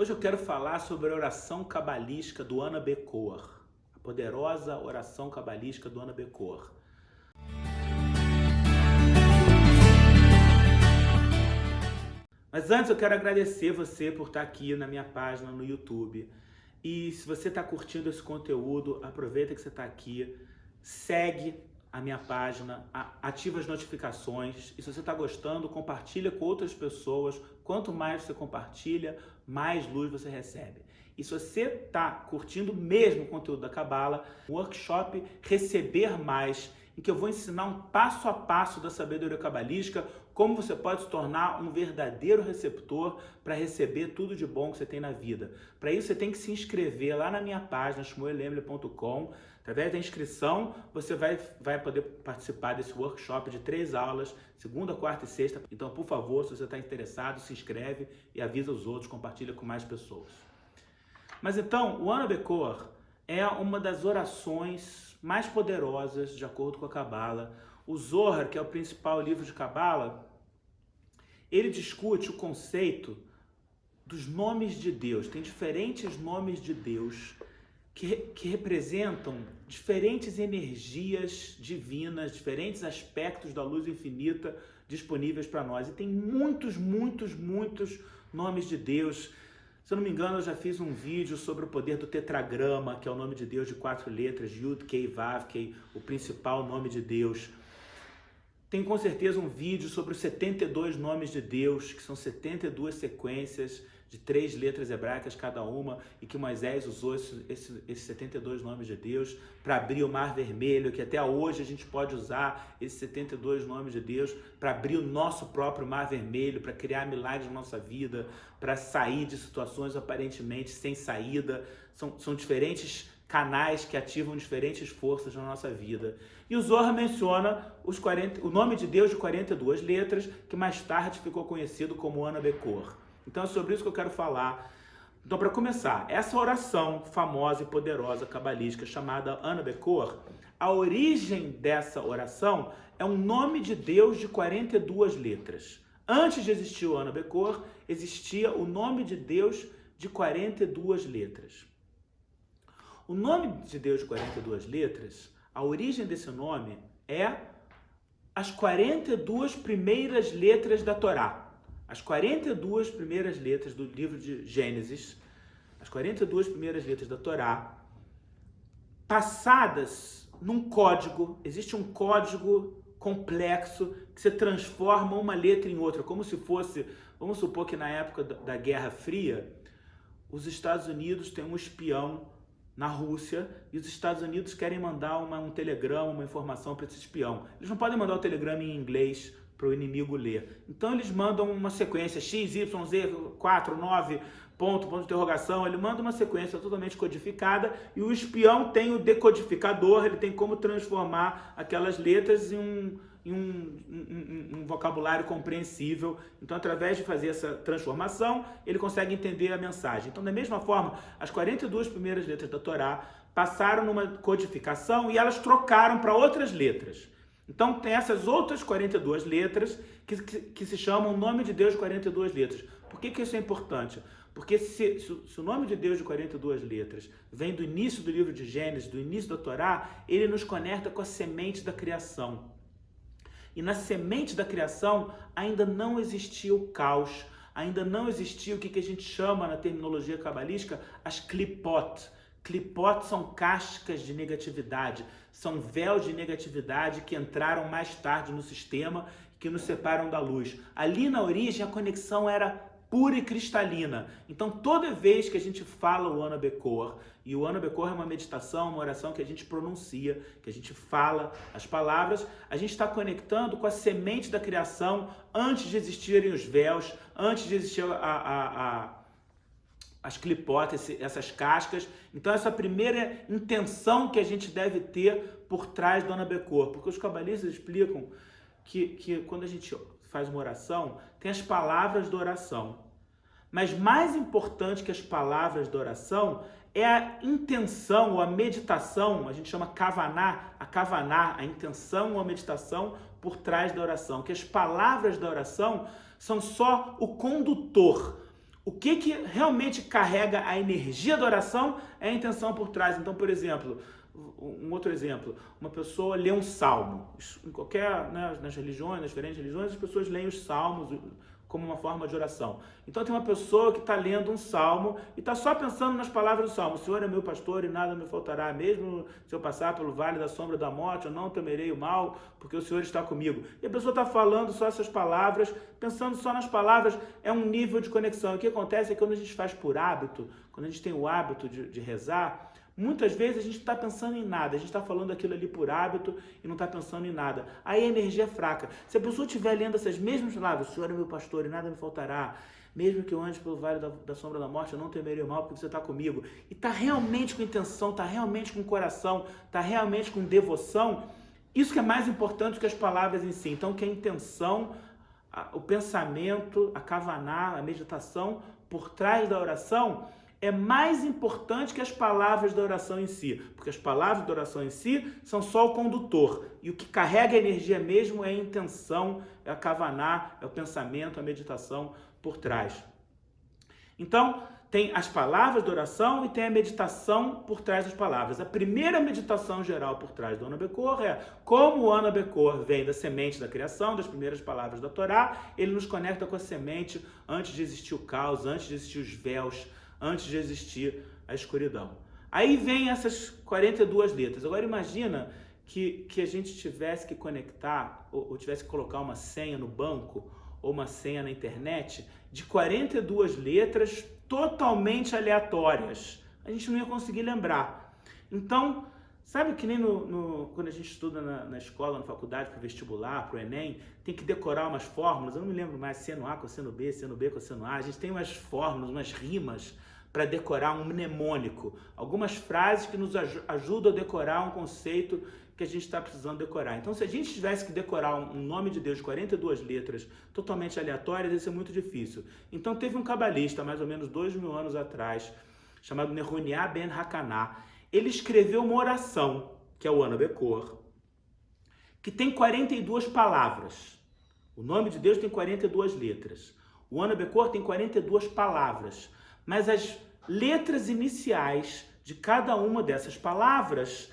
Hoje eu quero falar sobre a oração cabalística do Ana B. Cohen, a poderosa oração cabalística do Ana B. Cohen. Mas antes eu quero agradecer você por estar aqui na minha página no YouTube. E se você está curtindo esse conteúdo, aproveita que você está aqui, segue a minha página, ativa as notificações. E se você está gostando, compartilha com outras pessoas. Quanto mais você compartilha, mais luz você recebe. E se você está curtindo mesmo o conteúdo da Cabala, o workshop Receber Mais, em que eu vou ensinar um passo a passo da sabedoria cabalística, como você pode se tornar um verdadeiro receptor para receber tudo de bom que você tem na vida. Para isso você tem que se inscrever lá na minha página, shmuelemle.com. Através da inscrição, você vai poder participar desse workshop de 3 aulas, segunda, quarta e sexta. Então, por favor, se você está interessado, se inscreve e avisa os outros, compartilha com mais pessoas. Mas então, o Ana B. Cohen é uma das orações mais poderosas, de acordo com a Cabala. O Zohar, que é o principal livro de Cabala, ele discute o conceito dos nomes de Deus. Tem diferentes nomes de Deus que representam diferentes energias divinas, diferentes aspectos da luz infinita disponíveis para nós. E tem muitos nomes de Deus. Se eu não me engano, eu já fiz um vídeo sobre o poder do tetragrama, que é o nome de Deus de 4 letras, Yud Kei Vav Kei, o principal nome de Deus. Tem com certeza um vídeo sobre os 72 nomes de Deus, que são 72 sequências de 3 letras hebraicas cada uma, e que Moisés usou esses 72 nomes de Deus para abrir o Mar Vermelho, que até hoje a gente pode usar esses 72 nomes de Deus para abrir o nosso próprio Mar Vermelho, para criar milagres na nossa vida, para sair de situações aparentemente sem saída. São diferentes canais que ativam diferentes forças na nossa vida. E o Zohar menciona o nome de Deus de 42 letras, que mais tarde ficou conhecido como Ana B. Cohen. Então é sobre isso que eu quero falar. Então, para começar, essa oração famosa e poderosa cabalística chamada Ana B. Cohen, a origem dessa oração é um nome de Deus de 42 letras. Antes de existir o Ana B. Cohen, existia o nome de Deus de 42 letras. O nome de Deus de 42 letras, a origem desse nome é as 42 primeiras letras da Torá. As 42 primeiras letras do livro de Gênesis, as 42 primeiras letras da Torá, passadas num código. Existe um código complexo que se transforma uma letra em outra, como se fosse, vamos supor que na época da Guerra Fria, os Estados Unidos têm um espião na Rússia e os Estados Unidos querem mandar um telegrama, uma informação para esse espião. Eles não podem mandar o telegrama em inglês para o inimigo ler. Então eles mandam uma sequência X, Y, Z, 4, 9, ponto de interrogação. Ele manda uma sequência totalmente codificada e o espião tem o decodificador, ele tem como transformar aquelas letras em um vocabulário compreensível. Então, através de fazer essa transformação, ele consegue entender a mensagem. Então, da mesma forma, as 42 primeiras letras da Torá passaram numa codificação e elas trocaram para outras letras. Então, tem essas outras 42 letras que se chamam Nome de Deus de 42 letras. Por que isso é importante? Porque se o nome de Deus de 42 letras vem do início do livro de Gênesis, do início da Torá, ele nos conecta com a semente da criação. E na semente da criação ainda não existia o caos, ainda não existia o que a gente chama na terminologia cabalística as klipot. Klipot são cascas de negatividade, são véus de negatividade que entraram mais tarde no sistema, que nos separam da luz. Ali na origem a conexão era pura e cristalina. Então toda vez que a gente fala o Ana B. Cohen, e o Ana B. Cohen é uma meditação, uma oração que a gente pronuncia, que a gente fala as palavras, a gente está conectando com a semente da criação antes de existirem os véus, antes de existir as clipotes, essas cascas. Então essa primeira intenção que a gente deve ter por trás do Ana B. Cohen, porque os cabalistas explicam que quando a gente faz uma oração, tem as palavras da oração. Mas mais importante que as palavras da oração é a intenção ou a meditação, a gente chama kavaná, a intenção ou a meditação por trás da oração, que as palavras da oração são só o condutor. O que realmente carrega a energia da oração é a intenção por trás. Então, por exemplo, um outro exemplo, uma pessoa lê um salmo. Em qualquer, né, nas religiões, nas diferentes religiões, as pessoas leem os salmos como uma forma de oração. Então tem uma pessoa que está lendo um salmo e está só pensando nas palavras do salmo. O Senhor é meu pastor e nada me faltará. Mesmo se eu passar pelo vale da sombra da morte, eu não temerei o mal, porque o Senhor está comigo. E a pessoa está falando só essas palavras, pensando só nas palavras, é um nível de conexão. O que acontece é que quando a gente faz por hábito, quando a gente tem o hábito de rezar, muitas vezes a gente não está pensando em nada, a gente está falando aquilo ali por hábito e não está pensando em nada. Aí a energia é fraca. Se a pessoa estiver lendo essas mesmas palavras, o Senhor é meu pastor e nada me faltará, mesmo que eu ande pelo vale da sombra da morte, eu não temerei o mal porque você está comigo. E está realmente com intenção, está realmente com coração, está realmente com devoção. Isso que é mais importante que as palavras em si. Então, que a intenção, o pensamento, a kavaná, a meditação por trás da oração é mais importante que as palavras da oração em si, porque as palavras da oração em si são só o condutor, e o que carrega a energia mesmo é a intenção, é a kavaná, é o pensamento, a meditação por trás. Então, tem as palavras da oração e tem a meditação por trás das palavras. A primeira meditação geral por trás do Ana Bekor é como o Ana Bekor vem da semente da criação, das primeiras palavras da Torá, ele nos conecta com a semente antes de existir o caos, antes de existir os véus, antes de existir a escuridão. Aí vem essas 42 letras. Agora imagina que a gente tivesse que conectar, ou tivesse que colocar uma senha no banco, ou uma senha na internet, de 42 letras totalmente aleatórias. A gente não ia conseguir lembrar. Então, sabe que nem quando a gente estuda na escola, na faculdade, para o vestibular, para o Enem, tem que decorar umas fórmulas, eu não me lembro mais, seno A, cosseno B, cosseno A, a gente tem umas fórmulas, umas rimas para decorar um mnemônico, algumas frases que nos ajudam a decorar um conceito que a gente está precisando decorar. Então, se a gente tivesse que decorar um nome de Deus de 42 letras totalmente aleatórias, ia ser muito difícil. Então, teve um cabalista, mais ou menos 2000 anos atrás, chamado Nehemiah ben Hakaná. Ele escreveu uma oração, que é o Ana Bekor, que tem 42 palavras. O nome de Deus tem 42 letras. O Ana Bekor tem 42 palavras. Mas as letras iniciais de cada uma dessas palavras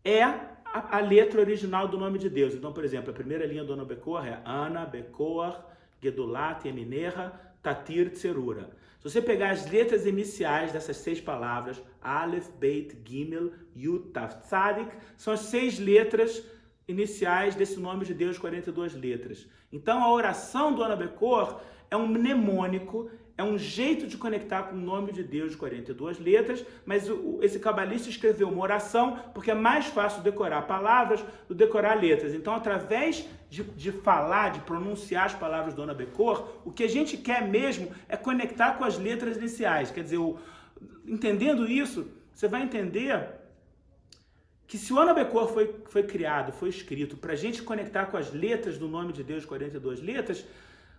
é a letra original do nome de Deus. Então, por exemplo, a primeira linha do Ana Bekor é Ana Bekor Gedulat Emineha Tatir Tserura. Se você pegar as letras iniciais dessas 6 palavras, Aleph, Beit, Gimel, Yud, Tav, Tzadik, são as 6 letras iniciais desse nome de Deus, 42 letras. Então, a oração do Ana Bekor é um mnemônico, é um jeito de conectar com o nome de Deus de 42 letras, mas esse cabalista escreveu uma oração porque é mais fácil decorar palavras do que decorar letras. Então, através de falar, de pronunciar as palavras do Ana Bekor, o que a gente quer mesmo é conectar com as letras iniciais. Quer dizer, entendendo isso, você vai entender que se o Ana Bekor foi criado, foi escrito para a gente conectar com as letras do nome de Deus, 42 letras,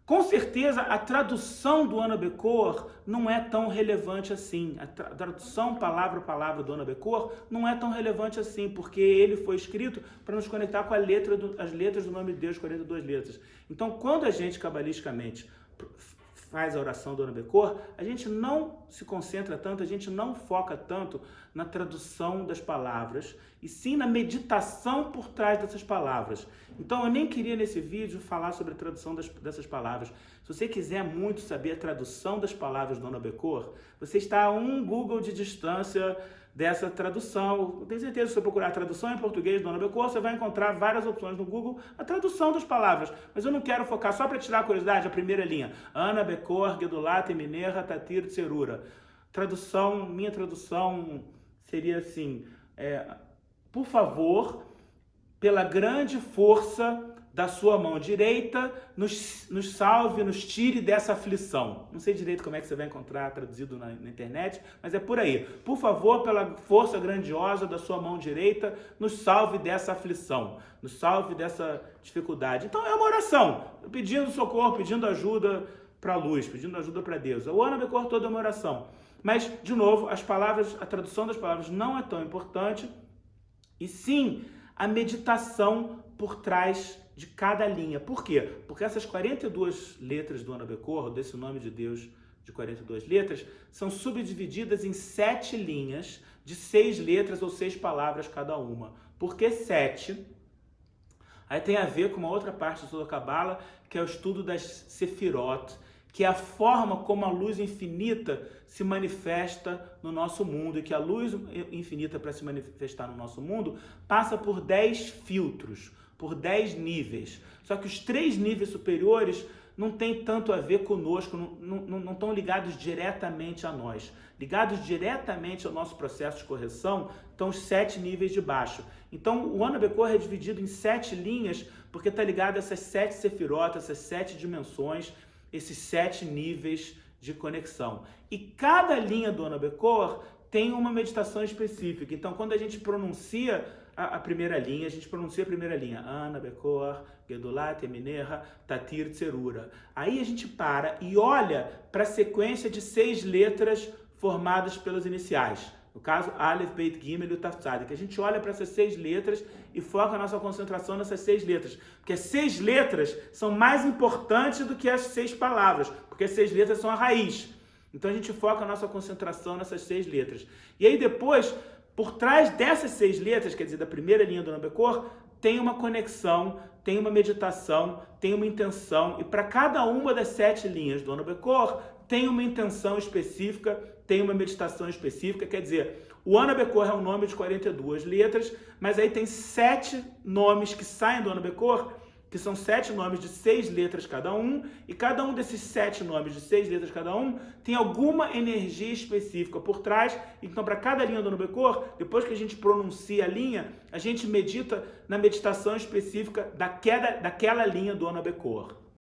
com certeza a tradução do Ana Bekor não é tão relevante assim. A tradução palavra a palavra do Ana Bekor não é tão relevante assim, porque ele foi escrito para nos conectar com as letras do nome de Deus, 42 letras. Então, quando a gente, cabalisticamente, faz a oração do Ana Bekor, a gente não se concentra tanto, a gente não foca tanto na tradução das palavras, e sim na meditação por trás dessas palavras. Então, eu nem queria nesse vídeo falar sobre a tradução dessas palavras. Se você quiser muito saber a tradução das palavras do Ana Bekor, você está a um Google de distância dessa tradução. Eu tenho certeza que se você procurar a tradução em português do Ana Bekor, você vai encontrar várias opções no Google, a tradução das palavras. Mas eu não quero focar, só para tirar a curiosidade, a primeira linha. Ana Bekor, Gedulat, Emineha, Tatir, Tserura. Tradução, minha tradução seria assim, por favor, pela grande força da sua mão direita, nos salve, nos tire dessa aflição. Não sei direito como é que você vai encontrar traduzido na internet, mas é por aí. Por favor, pela força grandiosa da sua mão direita, nos salve dessa aflição, nos salve dessa dificuldade. Então é uma oração, pedindo socorro, pedindo ajuda para a luz, pedindo ajuda para Deus. O Ana Bekor toda é uma oração. Mas, de novo, as palavras, a tradução das palavras não é tão importante, e sim a meditação por trás de cada linha. Por quê? Porque essas 42 letras do Ana Bekor, desse nome de Deus de 42 letras, são subdivididas em 7 linhas de 6 letras ou 6 palavras cada uma. Por que 7? Aí tem a ver com uma outra parte do estudo da Cabala, que é o estudo das Sefirot, que é a forma como a luz infinita se manifesta no nosso mundo, e que a luz infinita, para se manifestar no nosso mundo, passa por 10 filtros, por 10 níveis. Só que os 3 níveis superiores não tem tanto a ver conosco, não estão ligados diretamente a nós. Ligados diretamente ao nosso processo de correção estão os 7 níveis de baixo. Então, o Ana Bekor é dividido em 7 linhas, porque está ligado a essas 7 sefirotas, essas 7 dimensões, esses 7 níveis de conexão. E cada linha do Ana Bekor tem uma meditação específica. Então, quando a gente pronuncia a primeira linha, a gente pronuncia a primeira linha, Ana Bekor, Gedulat, Emineha, Tatir, Tserura. Aí a gente para e olha para a sequência de 6 letras formadas pelas iniciais. No caso, Aleph, Beit, Gimel e Taf Tzadik. A gente olha para essas 6 letras e foca a nossa concentração nessas 6 letras. Porque as 6 letras são mais importantes do que as 6 palavras, porque as 6 letras são a raiz. Então a gente foca a nossa concentração nessas 6 letras. E aí depois, por trás dessas 6 letras, quer dizer, da primeira linha do Ana Bekor, tem uma conexão, tem uma meditação, tem uma intenção. E para cada uma das 7 linhas do Ana Bekor, tem uma intenção específica, tem uma meditação específica. Quer dizer, o Ana Bekor é um nome de 42 letras, mas aí tem 7 nomes que saem do Ana Bekor, que são 7 nomes de 6 letras cada um, e cada um desses 7 nomes de 6 letras cada um tem alguma energia específica por trás. Então, para cada linha do Ana Bekor, depois que a gente pronuncia a linha, a gente medita na meditação específica daquela linha do Ana Bekor.